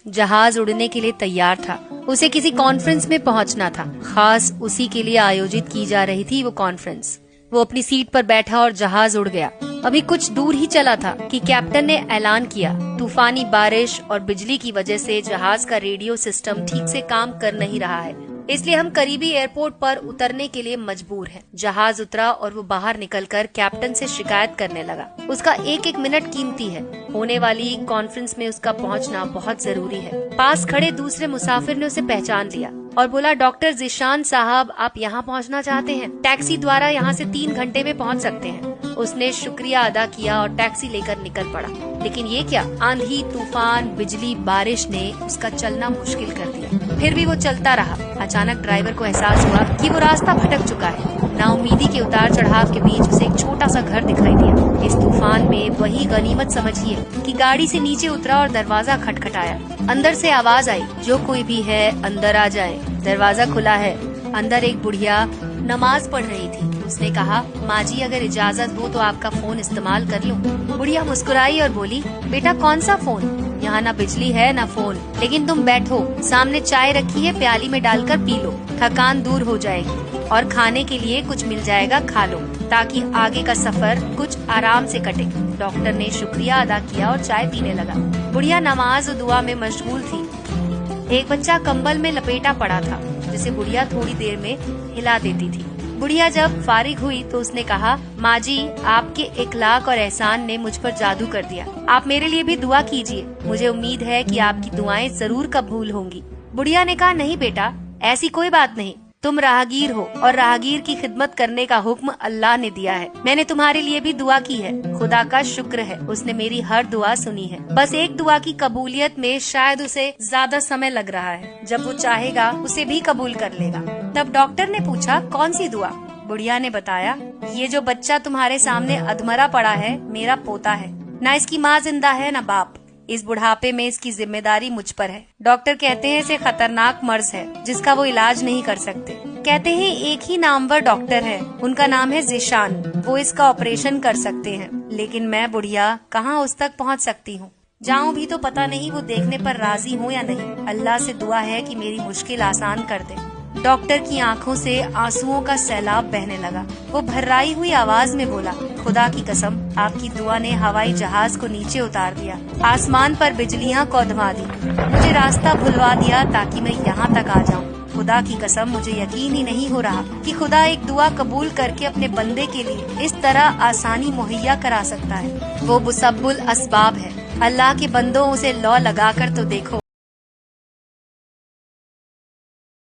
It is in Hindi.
जहाज उड़ने के लिए तैयार था। उसे किसी कॉन्फ्रेंस में पहुंचना था, खास उसी के लिए आयोजित की जा रही थी वो कॉन्फ्रेंस। वो अपनी सीट पर बैठा और जहाज उड़ गया। अभी कुछ दूर ही चला था कि कैप्टन ने ऐलान किया, तूफानी बारिश और बिजली की वजह से जहाज का रेडियो सिस्टम ठीक से काम कर नहीं रहा है, इसलिए हम करीबी एयरपोर्ट पर उतरने के लिए मजबूर हैं। जहाज उतरा और वो बाहर निकलकर कैप्टन से शिकायत करने लगा। उसका एक एक मिनट कीमती है। होने वाली कॉन्फ्रेंस में उसका पहुंचना बहुत जरूरी है। पास खड़े दूसरे मुसाफिर ने उसे पहचान लिया और बोला, डॉक्टर जिशान साहब, आप यहाँ पहुँचना चाहते हैं? टैक्सी द्वारा यहाँ से 3 घंटे में पहुँच सकते हैं। उसने शुक्रिया अदा किया और टैक्सी लेकर निकल पड़ा। लेकिन ये क्या, आंधी, तूफान, बिजली, बारिश ने उसका चलना मुश्किल कर दिया। फिर भी वो चलता रहा। अचानक ड्राइवर को एहसास हुआ कि वो रास्ता भटक चुका है। नाउमीदी के उतार चढ़ाव के बीच उसे एक छोटा सा घर दिखाई दिया। इस तूफान में वही गनीमत समझिए कि गाड़ी से नीचे उतरा और दरवाजा खटखटाया। अंदर से आवाज आई, जो कोई भी है अंदर आ जाए। दरवाजा खुला है। अंदर एक बुढ़िया नमाज पढ़ रही थी। उसने कहा, माँ जी, अगर इजाजत हो तो आपका फोन इस्तेमाल कर लूं। बुढ़िया मुस्कुराई और बोली, बेटा कौन सा फोन? यहाँ ना बिजली है ना फोन, लेकिन तुम बैठो, सामने चाय रखी है, प्याली में डालकर पी लो, थकान दूर हो जाएगी और खाने के लिए कुछ मिल जाएगा, खा लो, ताकि आगे का सफर कुछ आराम से कटे। डॉक्टर ने शुक्रिया अदा किया और चाय पीने लगा। बुढ़िया नमाज और दुआ में मशगूल थी। एक बच्चा कंबल में लपेटा पड़ा था, जिसे बुढ़िया थोड़ी देर में हिला देती थी। बुढ़िया जब फारिग हुई तो उसने कहा, माँ जी, आपके इखलाक और एहसान ने मुझ पर जादू कर दिया। आप मेरे लिए भी दुआ कीजिए। मुझे उम्मीद है कि आपकी दुआएं जरूर कबूल होंगी। बुढ़िया ने कहा, नहीं बेटा, ऐसी कोई बात नहीं। तुम राहगीर हो और राहगीर की खिदमत करने का हुक्म अल्लाह ने दिया है। मैंने तुम्हारे लिए भी दुआ की है। खुदा का शुक्र है, उसने मेरी हर दुआ सुनी है। बस एक दुआ की कबूलियत में शायद उसे ज्यादा समय लग रहा है। जब वो चाहेगा उसे भी कबूल कर लेगा। तब डॉक्टर ने पूछा, कौन सी दुआ? बुढ़िया ने बताया, ये जो बच्चा तुम्हारे सामने अधमरा पड़ा है, मेरा पोता है। न इसकी माँ जिंदा है न बाप। इस बुढ़ापे में इसकी जिम्मेदारी मुझ पर है। डॉक्टर कहते हैं इसे खतरनाक मर्ज है, जिसका वो इलाज नहीं कर सकते। कहते हैं एक ही नामवर डॉक्टर है, उनका नाम है जिशान। वो इसका ऑपरेशन कर सकते हैं। लेकिन मैं बुढ़िया कहाँ उस तक पहुँच सकती हूँ? जाऊँ भी तो पता नहीं वो देखने पर राजी हो या नहीं। अल्लाह से दुआ है कि मेरी मुश्किल आसान कर दे। डॉक्टर की आंखों से आंसुओं का सैलाब बहने लगा। वो भर्राई हुई आवाज में बोला, खुदा की कसम, आपकी दुआ ने हवाई जहाज को नीचे उतार दिया, आसमान पर बिजलियां कौंधवा दी, मुझे रास्ता भुलवा दिया ताकि मैं यहाँ तक आ जाऊँ। खुदा की कसम, मुझे यकीन ही नहीं हो रहा कि खुदा एक दुआ कबूल करके अपने बंदे के लिए इस तरह आसानी मुहैया करा सकता है। वो मुसब्बुल असबाब है। अल्लाह के बंदों, उसे लौ लगाकर तो देखो।